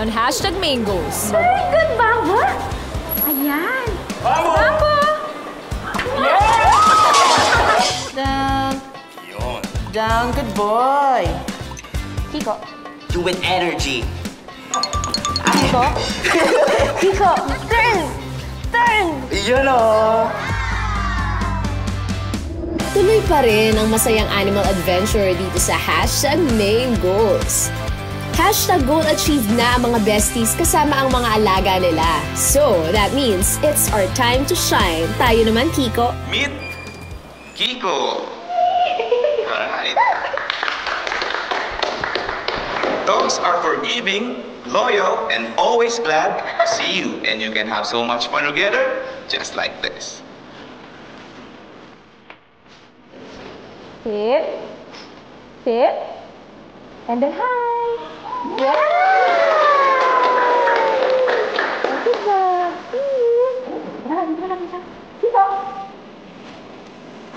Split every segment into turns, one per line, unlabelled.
on #Mangos.
Very good, Bamba! Ayan!
Bambo!
Bamba!
Down.
Yun.
Down, good boy.
Kiko.
You with energy.
Kiko. Kiko. Turn! Turn!
Yun o.
Tuloy pa rin ang masayang animal adventure dito sa #Main Goals. #Goal achieved na ang mga besties kasama ang mga alaga nila. So, that means it's our time to shine. Tayo naman, Kiko.
Meet Kiko. Alright. Dogs are forgiving, loyal, and always glad to see you. And you can have so much fun together, just like this.
Sit. Sit. And then hi. Yeah. Good job.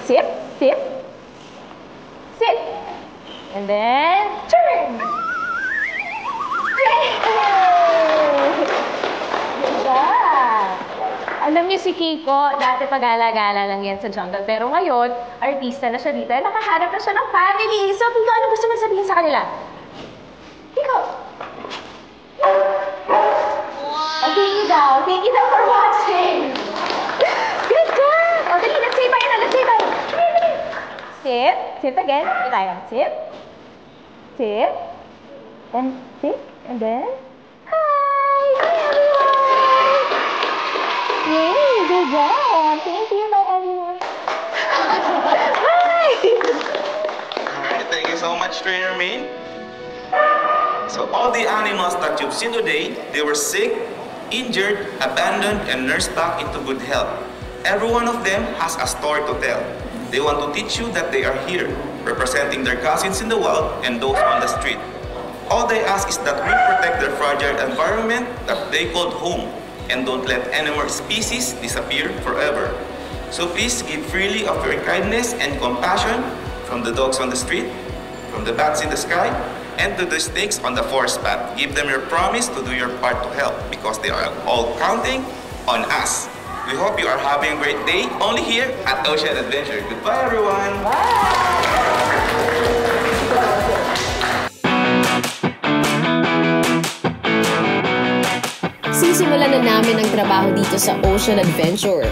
Sit. Sit. Sit. And then turn. Good job. Alam niyo si Kiko, dati pag-alagala lang yan sa jungle. Pero ngayon, artista na siya dito. Nakahanap na siya ng family. So, Kiko, ano gusto mo sabihin sa kanila? Kiko! Wow! Thank you daw. Thank you daw for watching. Good job! O, dali, let's say bye na. Let's say bye. Sit. Sit again. Sit tayo. Sit. Sit. And sit. And then, hi! Hi, everyone! Yay! Good job! Thank you, my everyone. Hi!
Alright, thank you so much, Trainer Main. So all the animals that you've seen today, they were sick, injured, abandoned, and nursed back into good health. Every one of them has a story to tell. They want to teach you that they are here, representing their cousins in the wild and those on the street. All they ask is that we protect their fragile environment that they called home, and don't let any more species disappear forever. So please give freely of your kindness and compassion from the dogs on the street, from the bats in the sky, and to the snakes on the forest path. Give them your promise to do your part to help, because they are all counting on us. We hope you are having a great day only here at Ocean Adventure. Goodbye, everyone!
Sisimulan na namin ang trabaho dito sa Ocean Adventure.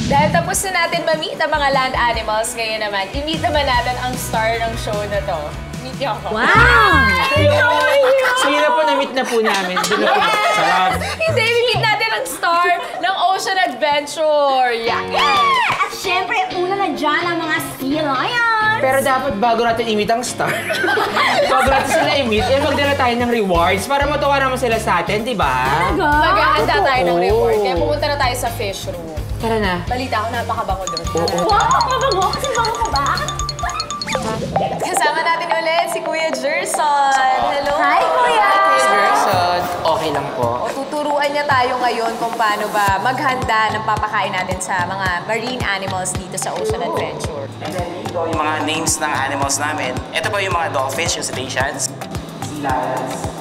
Dahil tapos na natin ma-meet ang mga land animals, ngayon naman, i-meet naman natin ang star ng show na to. Meet niyo ako.
Wow!
Sige na po, na-meet na po namin. Doon na po. Sarap.
Hindi, i-meet natin ang star ng Ocean Adventure. Yeah!
At syempre, una na dyan ang mga sea lions.
Pero dapat bago natin i-meet ang star, bago natin sila i-meet, magdala tayo ng rewards para matuwa naman sila sa atin, di ba?
Maghahanda tayo ng reward, kaya pumunta na tayo sa fish room.
Tara na.
Balita ko, napakabango doon.
Wow, mabango. Kasi bango ka ba?
Kasama natin ulit si Kuya Gerson. Hello!
Hi, Kuya!
Gerson, okay lang po.
O, tuturuan niya tayo ngayon kung paano ba maghanda ng papakain natin sa mga marine animals dito sa Ocean Adventure.
And then dito yung mga names ng animals namin. Ito po yung mga dogfish, yung cetaceans, sea lions.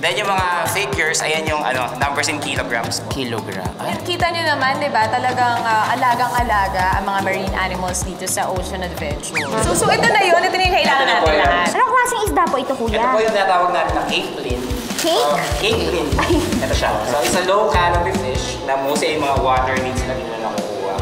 Then yung mga figures, ayan yung numbers in kilograms.
Kilogram.
Kita niyo naman, di ba, talagang alagang-alaga ang mga marine animals dito sa Ocean Adventure. So ito na yun, ito na yung kailangan
Ito na po
natin
yan.
lahat.
Anong klaseng isda po ito, Kuya?
Ito po yung natawag natin na cake flint.
Cake?
Cake flint. Ito siya. So it's a low calorie fish na mostly yung mga water needs na dito nakukuha.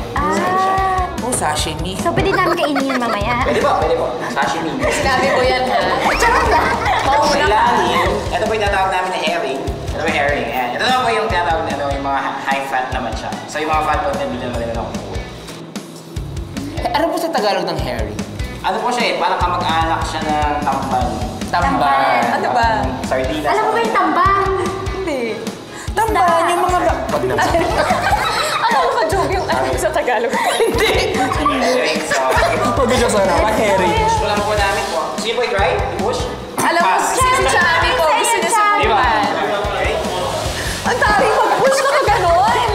Oh, sashimi.
So, pwede namin kainin yun mamaya.
Pwede po, pwede po. Sashimi.
Sinabi ko yan, ha?
Charot lang!
Sa ilalim, ito po yung tinatawag namin na herring. Ito po yung herring. Ayan. Ito naman po yung tinatawag na yung mga high fat naman siya. So yung mga fat content dito naman na nakukuha.
Ano po sa Tagalog ng hairy?
Ano po siya eh, parang kamag-anak siya ng tambal.
Tamban.
Ano ba?
Sardinas.
Alam mo ba yung tambang?
Hindi.
Tamban, yung mga... Wag na.
Ano ba joke yung ano sa Tagalog? Hindi.
Herring. So,
Pabili sa harapan, hairy.
push ko lang po namin po. Sige po, i-try. I-push.
Alam mo, si Chami ko, gusto niya
Di ba?
subukan.
Okay.
Ang tari, mag-push ka na gano'n.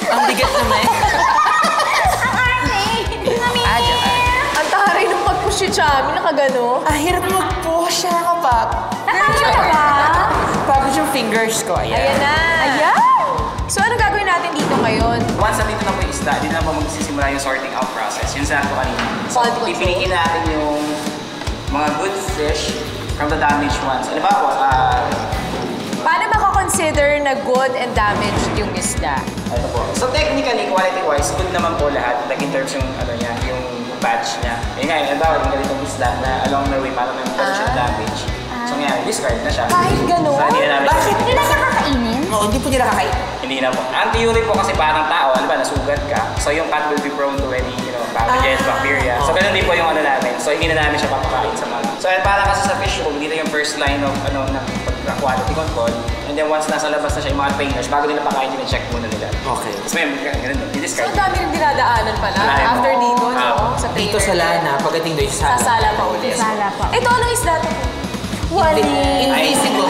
Ang bigat naman.
Ang arte!
Ang tari nung mag-push si Chami, nakagano.
Hirap mag-push siya kapag.
Nakakita ka ba?
pictures ko. Ayan.
Ayan na!
Ayan!
So, ano gagawin natin dito ngayon?
Once nandito na po yung isda, dito na po magsisimula yung sorting out process. Yun sa ko kanina. So,
Quality control.
pipiliin natin yung mga good fish from the damaged ones. Ano ba po?
Paano makakonsider na good and damaged yung isda?
Ano po? So technically, quality-wise, good naman po lahat. Like in terms yung ano niya, yung batch niya. Yun nga, yung tawag yung ganitong isda na along the way parang may potential damage. So ngayon, discard na siya.
Kahit ganun?
So, hindi na namin.
Bakit?
Hindi na siya kakainin?
Oo, hindi po nila kakain.
Hindi na po. Ang theory po kasi parang tao, ano ba, nasugat ka. So yung cat will be prone to any, pathogens, bacteria. So ganun din po yung ano namin. So hindi na namin siya papakain sa mga. So parang kasi sa fish room, dito yung first line of ng quality control. And then once nasa labas na siya yung mga trainers, bago nila pakain, check muna nila.
Okay.
So may ganun din.
So,
I-discard.
ang dami rin dinadaanan pala.
Marami.
After dito, no? Sa
Dito
trainer.
sa Lana, pagdating doon sa
Sasala pa ulit.
Sala pa.
Ito, anong isda to?
Wali!
Inisip ko.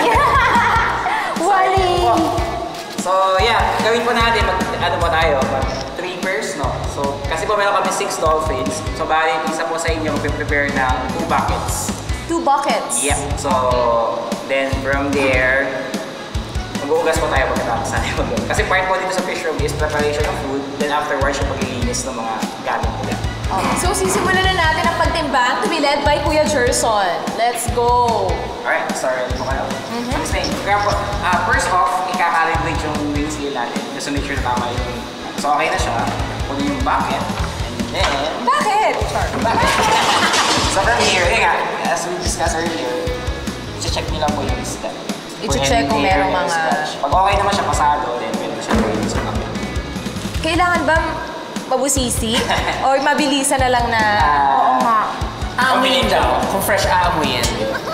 Wali!
So yeah, gawin po natin, ano po tayo, mag 3 pairs, no? So, kasi po meron kami 6 dolphins. So, bali, isa po sa inyo mag-prepare ng 2 buckets.
2 buckets.
Yep. So, then from there, mag-uugas po tayo pagkatapos natin mag-uugas. Kasi part po dito sa fish room is preparation of food, then afterwards yung paglilinis ng mga gamit nila.
So, sisimulan na natin ang pagtimbang to be led by Kuya Jerson. Let's go!
Alright, sorry, ano po kayo? Kaya po, first off, ika-calibrate yung wings scale natin just to make sure na tama yung. So, okay na siya. Kunin yung bucket, and then.
Bakit?
Bakit? So, from here, yun nga, as we discussed earlier, i-check nyo lang po yung isda.
I-check kung merong mga.
Pag okay naman siya pasado, then pwede na siya gawin sa bucket.
Kailangan ba mabusisi? Or mabilisan na lang na
Oo nga.
Amoyin daw. Kung fresh aamoyin.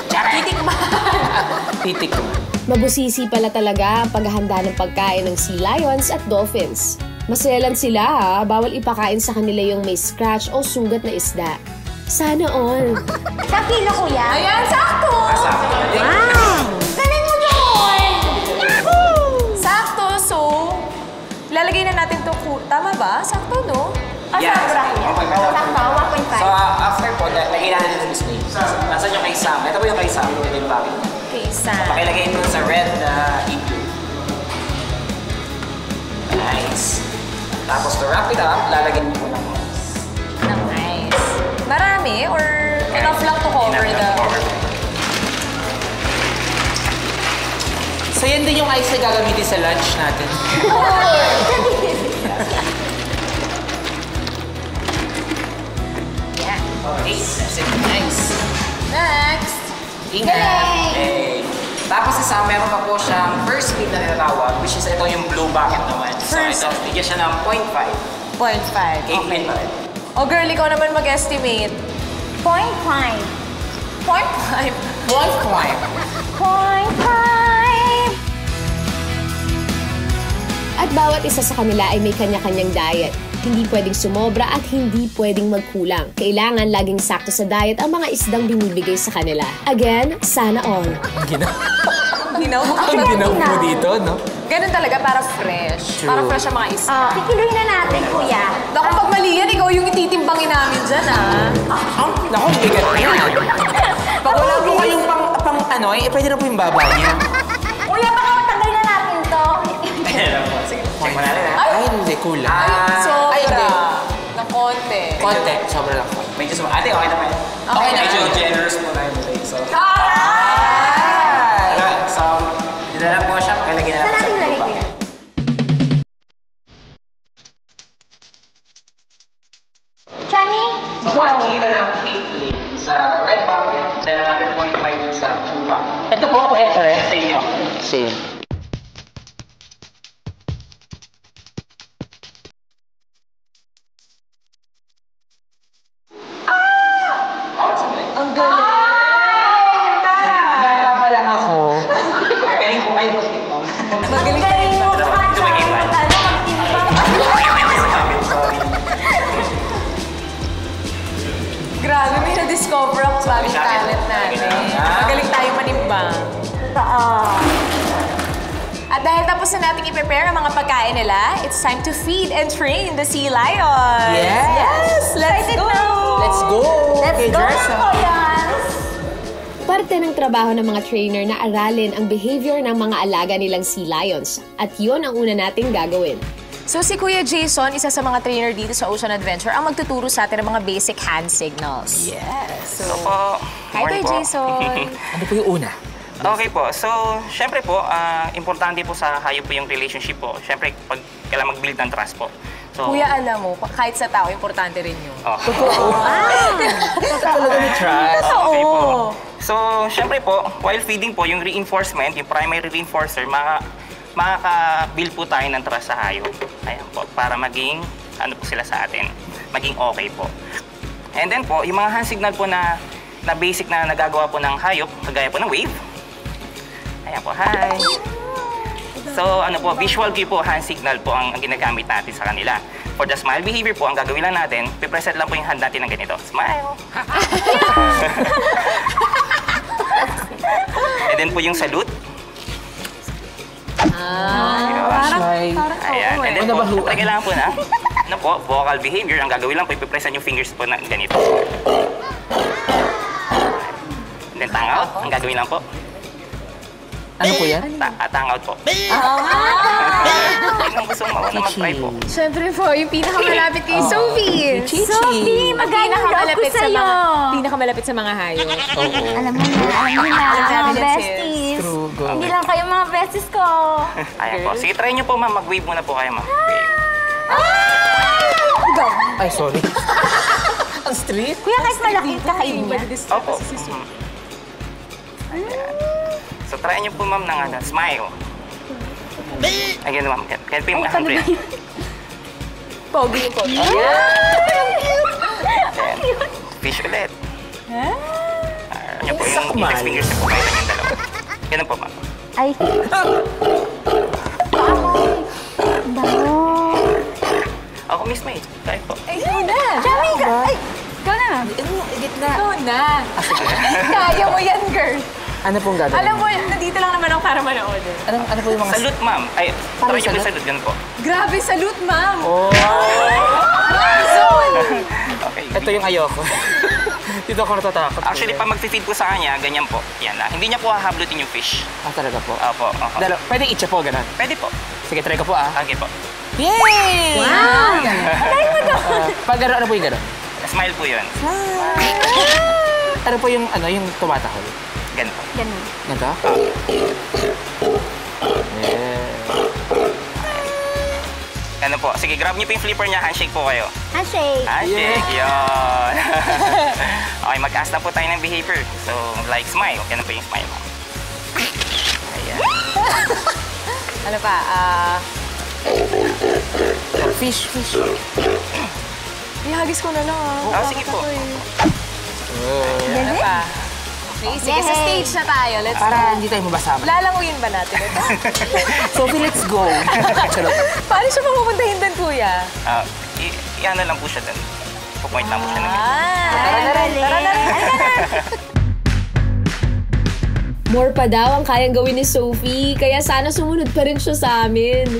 titikman?
Titikman.
Mabusisi pala talaga ang paghahanda ng pagkain ng sea lions at dolphins. Maselan sila ha, bawal ipakain sa kanila yung may scratch o sugat na isda. Sana all.
Sa kilo, kuya?
Ayan, sakto!
Sakto.
Wow! Galing mo doon! Yahoo!
Sakto, so lalagay na natin to. Tama ba? Sakto, no?
Yeah,
Sakto,
okay.
Sakto, 1.5.
So, after po, lagay natin ito display. Nasaan yung kay Sam? Ito po yung kay Sam. Ito yung bucket.
Okay, Sam.
Pakilagay ito sa red na igloo. Nice. Tapos to wrap it up, lalagyan mo ng
Nice. Marami or enough lang to cover the...
So yan din yung ice na gagamitin sa lunch natin.
Yeah.
Okay, that's it. Nice.
Next.
Ingat!
Okay. Tapos isa, meron pa po siyang first speed na tinatawag, which is ito yung blue bucket naman. So
First.
ito, bigyan siya ng 0.5.
0.5.
Okay.
O girl, ikaw naman mag-estimate.
0.5.
0.5.
1.5.
0.5.
At bawat isa sa kanila ay may kanya-kanyang diet. Hindi pwedeng sumobra at hindi pwedeng magkulang. Kailangan laging sakto sa diet ang mga isdang binibigay sa kanila. Again, sana all.
Ginaw?
Ang ginaw mo dito, no?
Ganun talaga, para fresh.
True.
Para fresh ang mga isda.
Kikiluhin na natin, kuya.
Naku, pag mali yan, ikaw yung ititimbangin namin dyan, ah.
Naku, bigat na yan. Pag wala po kayong pang ano, pwede na po yung baba niya.
Kuya, baka matagal na natin to.
Ayan lang po. Sige, check mo natin ha.
Ay, hindi, kulang.
Sobra.
Ay, hindi.
Ng konti.
Konti, sobra lang po.
Medyo ate, okay naman.
Okay na.
Medyo generous po tayo today. So,
Aray!
so, dinala po siya. Pakilagay na
Saan
natin
natin
sa
ilagay,
blue
kuya?
bucket.
Chani?
So, pakikita ng 8 sa red bucket, then another 0.5 sa blue bucket.
Ito po, ito eh.
Sa inyo.
Same.
Ang galing.
Kaya pa lang ako.
Galing po kayo mag-tikmam.
Magaling ka rin.
Galing mo,
Tumigilan.
Grabe, may na-discover ako sa aming talent natin. Magaling tayo manimbang. At dahil tapos na natin i-prepare ang mga pagkain nila, it's time to feed and train the sea lions.
Yes!
Let's go!
Let's go!
Let's
Okay,
go na,
Jersa.
kuya.
Parte ng trabaho ng mga trainer na aralin ang behavior ng mga alaga nilang sea lions. At yon ang una nating gagawin.
So si Kuya Jason, isa sa mga trainer dito sa Ocean Adventure, ang magtuturo sa atin ng mga basic hand signals.
Yes. So po,
Hi, Kuya Jason.
Ano po yung una?
Okay po. So, syempre po, importante po sa hayop po yung relationship po. Syempre, pag kailangan mag-build ng trust po. So,
Kuya, alam mo, kahit sa tao, importante rin yun.
Talaga may trust.
Okay po. So, syempre po, while feeding po, yung reinforcement, yung primary reinforcer, makaka-build po tayo ng trust sa hayop. Ayan po, para maging, ano po sila sa atin, maging okay po. And then po, yung mga hand signal po na basic na nagagawa po ng hayop, kagaya po ng wave. Ayan po, hi! So, ano po, visual cue po, hand signal po ang ginagamit natin sa kanila. For the smile behavior po, ang gagawin lang natin, pipresent lang po yung hand natin ng ganito. Smile! And then po yung salute. Ayan. And then po, kailangan po na, ano po, vocal behavior, ang gagawin lang po, ipipresent yung fingers po na ganito. And then tongue out, ang gagawin lang po.
Ano po yan?
Tongue out po. Ang gusto mo na mag-try po.
Siyempre po, yung pinakamalapit kay Sophie.
Sophie,
Pinakamalapit sa
sa'yo.
mga pinakamalapit sa mga hayop.
Alam mo na,
Sabi
mga
na,
besties.
True, go.
Hindi lang kayo mga besties ko.
Ayan po. Sige, try nyo po ma'am. Mag-wave muna po kayo ma'am. Wave.
Ay, sorry. Ang street?
Kuya, kahit malaki kakainin niya.
Opo. Ayan. So, try nyo po ma'am ng smile. Ayan ma'am. Kaya po yung handbrake.
Pogi yung pogi.
Fish ulit. Ayan po yung index fingers po kayo yung dalawa. Ganun po ma'am.
Ay. Bango.
Ako mismo eh. Try po.
Ay, ikaw na.
Jami ka. Ay, ikaw na.
Ikaw na. Kaya mo yan, girl.
Ano pong gagawin?
Alam mo, nandito lang naman ako para manood.
Ano po yung mga...
Salute ma'am. Ay, try nyo po salute. Ganun po.
Grabe, salute, ma'am.
Oh!
Okay.
Ito yung ayoko. Dito ako natatakot.
Actually, pag mag-feed po sa kanya, ganyan po. Yan na. Hindi niya po hahablutin yung fish.
Ah, talaga po?
Opo.
Pwede itcha po, ganun.
Pwede po.
Sige, try ko po ah.
Okay po.
Yay!
Wow!
Pag gano'n, ano po yung gano'n?
Smile po yun.
Ano po yung, yung tumatahol?
Ganun po.
Ganun.
Ganito? Yeah.
Ano po. Sige, grab niyo po yung flipper niya. Handshake po kayo.
Handshake.
Handshake. Yun. Okay, mag-cast na po tayo ng behavior. So, like smile. Ganun po yung smile. Ayan.
Ano pa?
Fish.
Ihagis ko na lang
Oh, sige po.
Ano pa? Okay, sige, sa stage na tayo. Let's
Para hindi tayo mabasama.
lalanguyin ba natin ito?
Sophie, let's go. Charot.
Paano siya mapupuntahin doon, kuya?
I-ano lang po siya dun. Po-point lang po siya ng
Tara na rin.
More pa daw ang kayang gawin ni Sophie, kaya sana sumunod pa rin siya sa amin.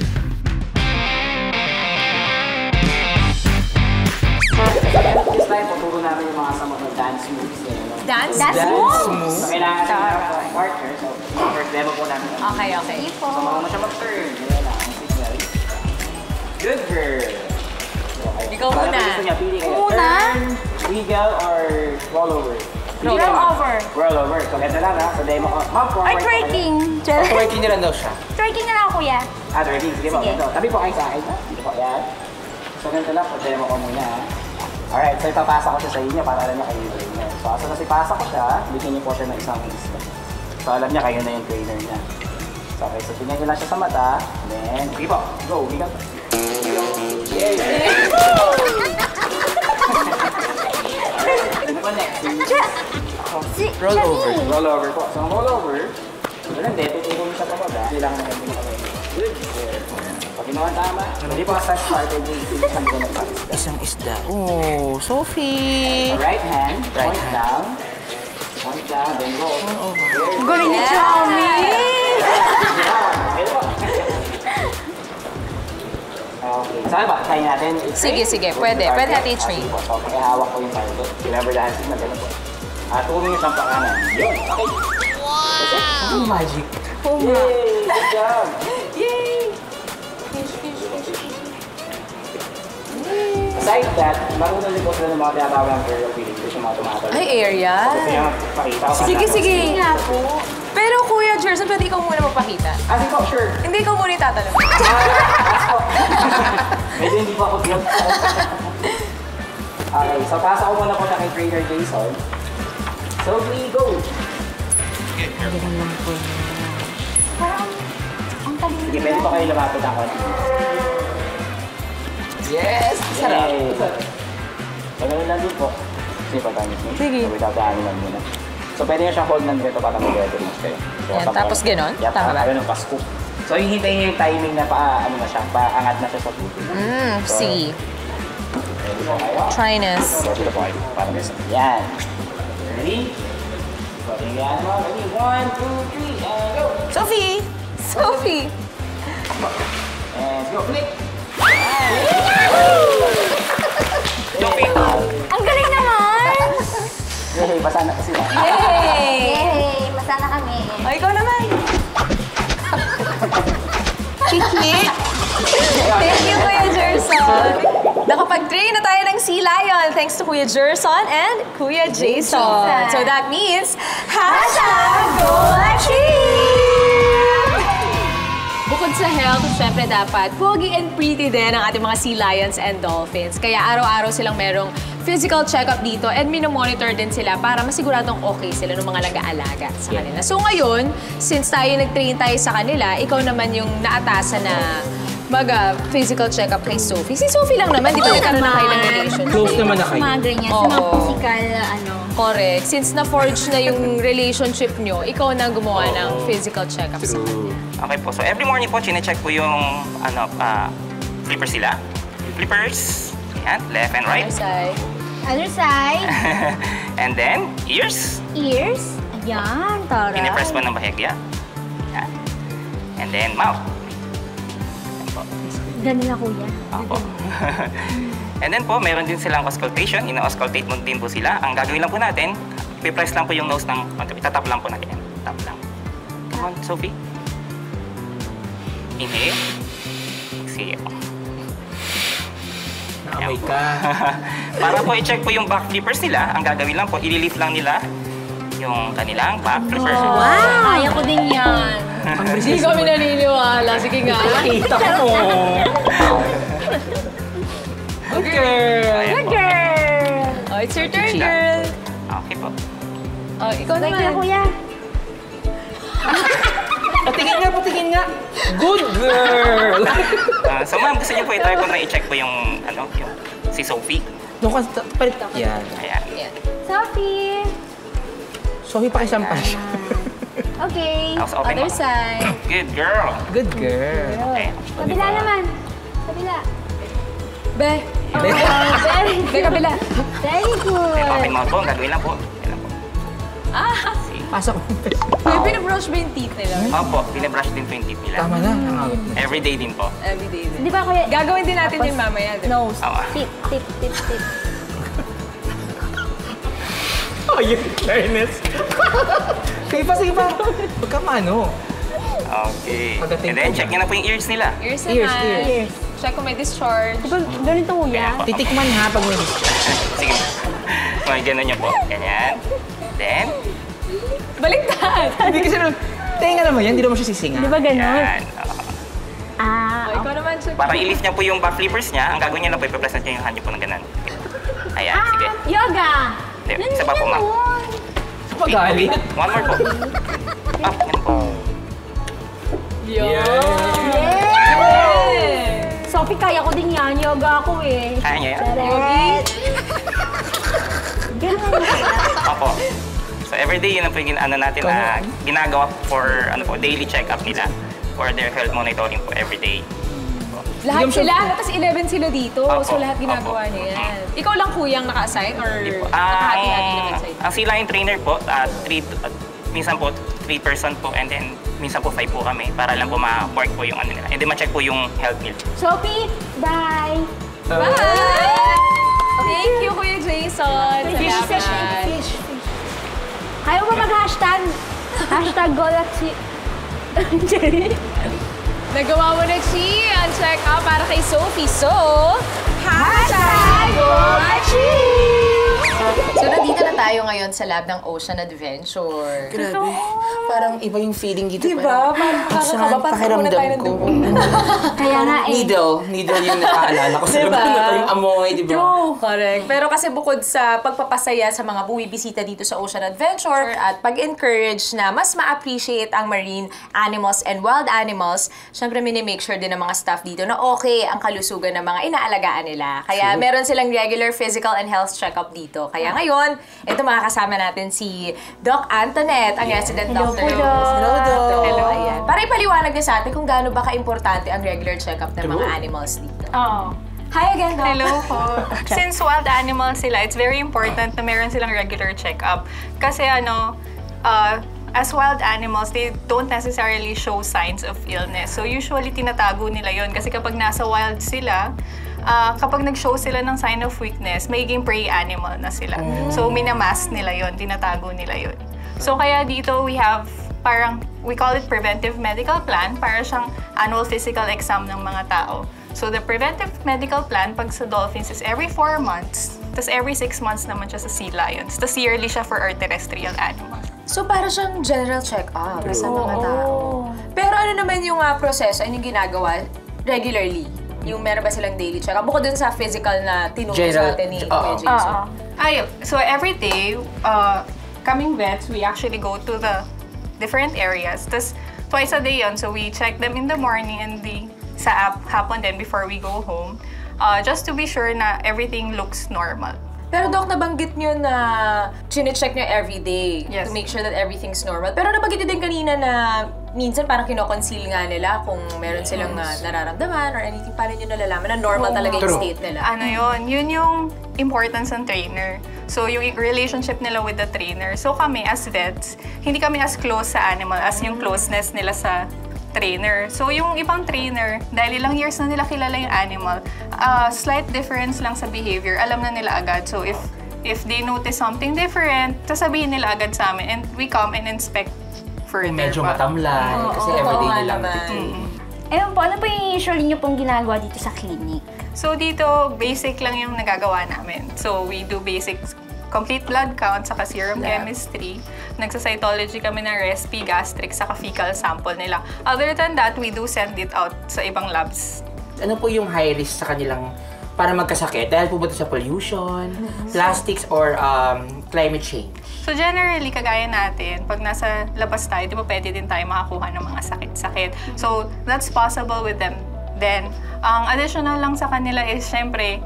This time, tuturo namin yung mga mga dance moves.
Dance?
So, kailangan natin ng partner. So, first demo po namin.
Okay.
So, mga siya mag-turn. Ayan na, ang signal. Good girl. Okay.
Ikaw muna.
Gusto niya, pili kayo.
Muna?
Turn, wiggle, or roll over?
Roll over.
Roll over. So, ito lang ha. So, demo ko. Hop forward.
Ay, twerking.
Twerking niya lang daw siya.
Twerking na lang ako, kuya.
Twerking. Sige po.
Sige.
Ito. Tabi po kayo sa akin. Dito po. Yan. So, ganito lang. Demo ko muna ha. Alright, so ipapasa ko siya sa inyo para alam niya kayo yung trainer. So, as soon ipasa ko siya, bigyan niyo po siya ng isang lista. So, alam niya kayo na yung trainer niya. So, okay, so tingnan niyo lang siya sa mata. Then, sige po, go, wiggle. Yay! Ano po next?
Roll over.
Roll over po. So, ang roll over, wala hindi, tutulong siya pa maga. Hindi lang naman din ako. Good. Pag ginawa tama, hindi po sa started yung isang ganun pa.
Isang isda. Oh, Sophie.
So, right hand, point down. Point down, then roll.
Galing ni Chami!
Okay, saan ba? Try natin.
Sige. Pwede natin i-train.
So, pakihawak ko yung target. Remember the hand signal, ganun po. Turo nyo siyang pakanan. Yun, okay.
Oh, magic.
Oo nga.
Yay! Good job!
Yay!
Aside that, marunong din po sila ng mga tinatawag ng aerial feeding, which yung mga tumatalo.
Ay, area.
Gusto nyo pakita ko.
Sige, sige. Nga po. Pero Kuya Jerson, pwede ikaw muna magpakita.
Sige po, sure.
Hindi ikaw muna itatanong.
Medyo hindi po ako built. Okay, so pasa ko muna po na kay Trainer Jason. So, we go! Sige, pwede pa kayo lumapit ang konti.
Yes! Sarap.
Pagawin lang din po. Sige, pagkanis mo.
Sige.
So, itatahanin lang muna. So, pwede nyo siyang hold ng dito para mag-reference kayo. So,
Yan, tapos ganon?
Yep,
Tama ba?
ganun, pa-scoop. So, yung hintayin nyo yung timing na ano na siya, paangat na siya sa puti.
Sige.
Ready po kayo?
Trinus.
So, dito po kayo. Parang gusto. Yan. Ready? So, tingnan mo. Ready? 1, 2, 3, and go!
Sophie! Sophie!
And go, flick!
Ang galing naman!
Yay, basa na kasi.
Yay!
Yay! Masana kami.
O, ikaw naman. Kiklik! Thank you, Kuya Jerson. Nakapag-train na tayo ng Sea Lion thanks to Kuya Jerson and Kuya Jason. So that means, #GoAchieve! Bukod sa health, syempre dapat pogi and pretty din ang ating mga sea lions and dolphins. Kaya araw-araw silang merong physical check-up dito and minomonitor din sila para masiguradong okay sila ng mga nag-aalaga sa kanila. So ngayon, since tayo nag-train tayo sa kanila, ikaw naman yung naatasan na mag-physical check-up kay Sophie. Si Sophie lang naman, di ba nagkaroon na kayo ng relationship?
Close naman na kayo.
Mga ganyan, sa mga
Oo.
physical,
Correct. Since na-forge na yung relationship nyo, ikaw na gumawa ng physical check-up sa kanya.
Okay po. So, every morning po, chine-check po yung flippers sila. Flippers. Yan, left and right.
Other side.
Other side,
And then, ears.
ears. Ayan, tara.
Pinipress po ng bahagya. Yan. And then, mouth. Yan po.
Ganun na, kuya.
Opo. And then po, meron din silang auscultation. Ina-auscultate mo din po sila. Ang gagawin lang po natin, ipipress lang po yung nose ng itatap lang po natin. Tap lang. Come on, Sophie. Inhale. Exhale.
Naamoy ka.
Para po i-check po yung back flippers nila, ang gagawin lang po, i-lift lang nila yung kanilang back flippers.
Wow! Kaya ko din yan.
Hindi kami naniniwala. Sige nga.
Nakita mo. Good girl.
Ayan po.
Girl!
Oh, it's your turn, girl.
Okay po.
Oh, ikaw
Bye na,
naman.
kuya.
Patingin nga, patingin nga. Good girl.
So ma'am, gusto niyo po i-try ko na i-check po yung, yung si Sophie.
Doon ka, palit. Yan.
Ayan.
Yan.
Sophie!
Sophie, pakisampan siya.
Okay.
Tapos open
Other
mo.
side.
Good girl.
Good girl.
Okay.
Kabila naman. Kabila.
Be.
Very
Be,
good.
kabila.
Very
Then
good.
open mouth po, ang gagawin lang po. Yan lang po.
Ah!
See?
Pasok mo.
May pinabrush ba yung teeth nila?
Opo, binabrush din po yung teeth nila.
Tama na. Nangawit na.
Everyday din po.
Everyday din.
Di ba, kuya?
Gagawin din natin yun mamaya. di ba?
Nose.
Tama.
Tip, tip, tip, tip.
Oh, yung fairness. Sige pa, sige pa. Huwag ka mano.
Okay.
Pagdating
And then,
po
check
ba?
nyo na po yung ears nila.
Ears
Ears,
naman.
ears.
Check kung may discharge.
Di ba, ganito, kuya?
Ganyan po.
Titikman ha pag may
Sige. Mga ganun nyo po. Ganyan. Then,
Baliktad!
Hindi kasi naman, tenga naman yan, hindi naman siya sisinga.
Di ba ganun?
yan.
Ah,
Oh, ikaw naman, check.
Para i-lift niya po yung back flippers niya, ang gagawin niya lang po, ipipress niya yung hand niyo po ng ganun. Ayan, sige.
yoga!
Hindi, isa pa po, ma'am.
Pagalit.
One more po. Up, yan po.
Yeah!
Sophie, kaya ko din yan. Yoga ako eh.
Kaya niya yan?
Direct. Ganun na kuya.
Opo. So everyday yun ang po yung natin na ginagawa for daily check-up nila for their health monitoring po everyday.
Lahat sila, tapos 11 sila dito.
Opo,
So lahat ginagawa
opo.
niya yan. Ikaw lang kuyang naka-assign or
Hindi po.
nakahati-hati naman sa'yo?
Ang Sea Lion trainer po, minsan po 3 person po and then minsan po 5 po kami para lang po ma-work po yung nila. And then ma-check po yung health nila.
Sophie, bye!
Bye! Thank you, Kuya Jason.
Fish,
Salamat.
fish, fish, fish. Kaya mo mag-hashtag? Hashtag goal at si...
Nagawa mo na, Chi, ang check-up para kay Sophie. So,
Hashtag goal at si...
So, nandito na tayo ngayon sa lab ng Ocean Adventure.
Grabe. Parang iba yung feeling dito.
Diba?
Parang pakiramdam ko.
Kaya nga eh.
Needle yung nakaalala ko sa labas na yung amoy, di ba?
Correct. Pero kasi bukod sa pagpapasaya sa mga bumibisita dito sa Ocean Adventure at pag-encourage na mas ma-appreciate ang marine animals and wild animals, syempre minimake sure din ng mga staff dito na okay ang kalusugan ng mga inaalagaan nila. Kaya meron silang regular physical and health check-up dito. Kaya ngayon, ito makakasama natin si Doc Antoinette, ang resident doctor.
Hello, Doc.
Hello. Ayan. Para ipaliwanag niya sa atin kung gaano ba ka-importante ang regular check-up ng mga animals dito.
Oo.
Hi again, Doc.
Hello po. Since wild animals sila, it's very important na meron silang regular check-up. Kasi as wild animals, they don't necessarily show signs of illness. So usually, tinatago nila yon kasi kapag nasa wild sila, kapag nag-show sila ng sign of weakness, magiging prey animal na sila. So minamask nila yon, tinatago nila yon. So kaya dito, we call it preventive medical plan, para siyang annual physical exam ng mga tao. So the preventive medical plan pag sa dolphins is every 4 months, tapos every 6 months naman siya sa sea lions. Tapos yearly siya for our terrestrial animals.
So, para siyang general check-up sa mga tao. Pero ano naman yung proseso, ano yung ginagawa regularly? Yung meron ba silang daily check-up? Bukod dun sa physical na tinuro sa atin ni Kuya Jason.
So every day, coming vets, we actually go to the different areas. Tapos twice a day yun, so we check them in the morning and sa hapon din before we go home. Just to be sure na everything looks normal.
Pero Doc, nabanggit nyo na chine-check nyo every day to make sure that everything's normal. Pero nabanggit nyo din kanina na minsan parang kino-conceal nga nila kung meron silang nararamdaman or anything. Paano nyo nalalaman na normal talaga yung state nila?
Yun yung importance ng trainer. So, yung relationship nila with the trainer. So, kami as vets, hindi kami as close sa animal as yung closeness nila sa trainer. So, yung ibang trainer, dahil ilang years na nila kilala yung animal, slight difference lang sa behavior, alam na nila agad. So, if they notice something different, sasabihin nila agad sa amin and we come and inspect further.
Medyo matamlay, kasi everyday nilang
Ewan po, ano po yung usually nyo pong ginagawa dito sa clinic?
So, dito, basic lang yung nagagawa namin. So, we do basic complete blood count, saka serum chemistry. Nagsa-cytology kami ng respi, gastric, saka fecal sample nila. Other than that, we do send it out sa ibang labs.
Ano po yung high risk sa kanilang para magkasakit? Dahil po ba ito sa pollution, plastics, or climate change?
So generally, kagaya natin, pag nasa labas tayo, di ba pwede din tayo makakuha ng mga sakit-sakit. So that's possible with them. Then, ang additional lang sa kanila is, syempre,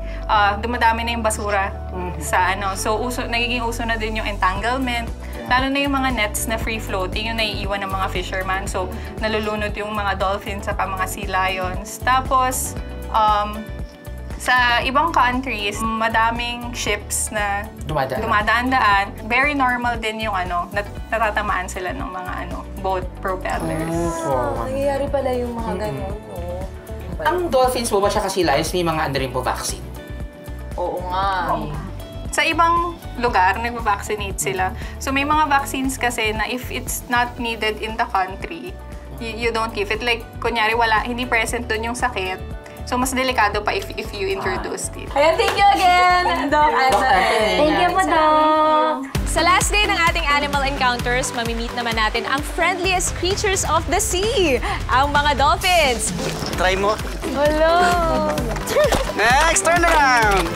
dumadami na yung basura sa So, nagiging uso na din yung entanglement. Lalo na yung mga nets na free-floating, yung naiiwan ng mga fisherman. So, nalulunod yung mga dolphins saka mga sea lions. Tapos, sa ibang countries, madaming ships na dumadaan-daan. Very normal din yung natatamaan sila ng mga boat propellers.
Nangyayari pala yung mga ganun,
Ang dolphins po ba siya kasi lions, may mga rin po vaccine?
Oo nga.
Sa ibang lugar, nagpa-vaccinate sila. So may mga vaccines kasi na if it's not needed in the country, you don't give it. Like, kunyari, hindi present dun yung sakit. So mas delikado pa if you introduce it.
Ayan, thank you again, Doc Antoinette.
Thank you po, Doc.
Sa last day ng ating animal encounters, mamimit naman natin ang friendliest creatures of the sea, ang mga dolphins.
Try mo.
Hello!
Next, turn around!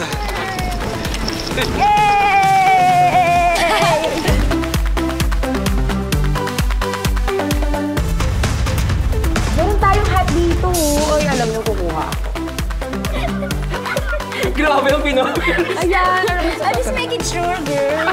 Meron tayong hat dito. Ay, alam niyo, kukuha ako.
Grabe yung Pinoy.
Ayan. I'm just making sure, girl.